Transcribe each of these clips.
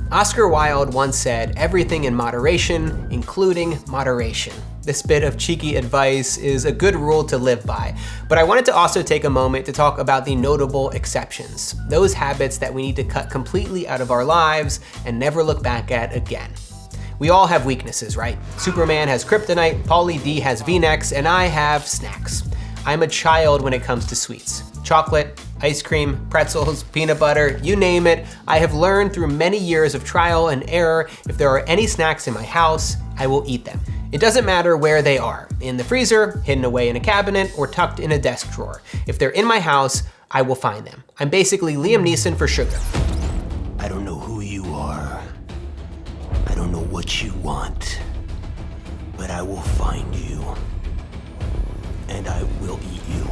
Oscar Wilde once said, "Everything in moderation, including moderation." This bit of cheeky advice is a good rule to live by, but I wanted to also take a moment to talk about the notable exceptions, those habits that we need to cut completely out of our lives and never look back at again. We all have weaknesses, right? Superman has kryptonite, Pauly D has V-necks, and I have snacks. I'm a child when it comes to sweets. Chocolate, ice cream, pretzels, peanut butter, you name it. I have learned through many years of trial and error, if there are any snacks in my house, I will eat them. It doesn't matter where they are, in the freezer, hidden away in a cabinet, or tucked in a desk drawer. If they're in my house, I will find them. I'm basically Liam Neeson for sugar. I don't know who you are. I don't know what you want, but I will find you, and I will eat you.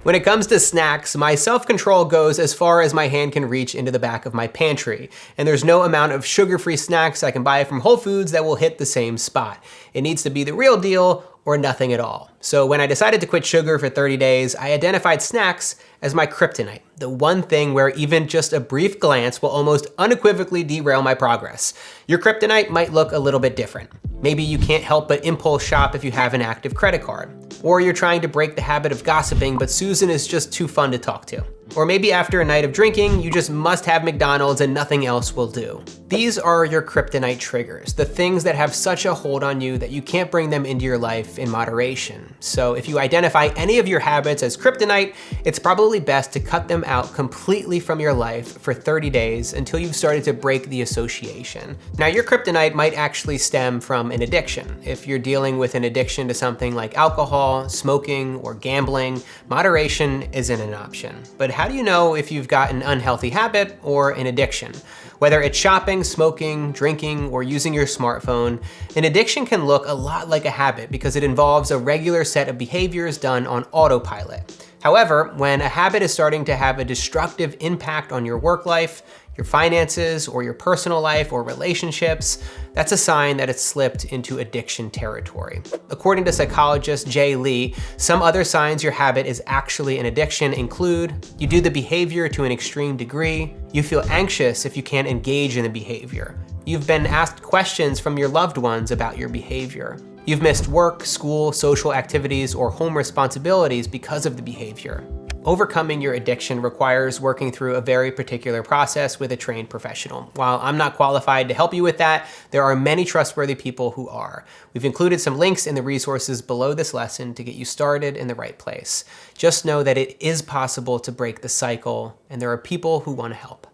When it comes to snacks, my self-control goes as far as my hand can reach into the back of my pantry, and there's no amount of sugar-free snacks I can buy from Whole Foods that will hit the same spot. It needs to be the real deal or nothing at all. So when I decided to quit sugar for 30 days, I identified snacks as my kryptonite, the one thing where even just a brief glance will almost unequivocally derail my progress. Your kryptonite might look a little bit different. Maybe you can't help but impulse shop if you have an active credit card. Or you're trying to break the habit of gossiping, but Susan is just too fun to talk to. Or maybe after a night of drinking, you just must have McDonald's and nothing else will do. These are your kryptonite triggers, the things that have such a hold on you that you can't bring them into your life in moderation. So if you identify any of your habits as kryptonite, it's probably best to cut them out completely from your life for 30 days until you've started to break the association. Now, your kryptonite might actually stem from an addiction. If you're dealing with an addiction to something like alcohol, smoking, or gambling, moderation isn't an option. But how do you know if you've got an unhealthy habit or an addiction? Whether it's shopping, smoking, drinking, or using your smartphone, an addiction can look a lot like a habit because it involves a regular set of behaviors done on autopilot. However, when a habit is starting to have a destructive impact on your work life, your finances, or your personal life or relationships, that's a sign that it's slipped into addiction territory. According to psychologist Jay Lee, some other signs your habit is actually an addiction include: you do the behavior to an extreme degree, you feel anxious if you can't engage in the behavior, you've been asked questions from your loved ones about your behavior, you've missed work, school, social activities, or home responsibilities because of the behavior. Overcoming your addiction requires working through a very particular process with a trained professional. While I'm not qualified to help you with that, there are many trustworthy people who are. We've included some links in the resources below this lesson to get you started in the right place. Just know that it is possible to break the cycle, and there are people who want to help.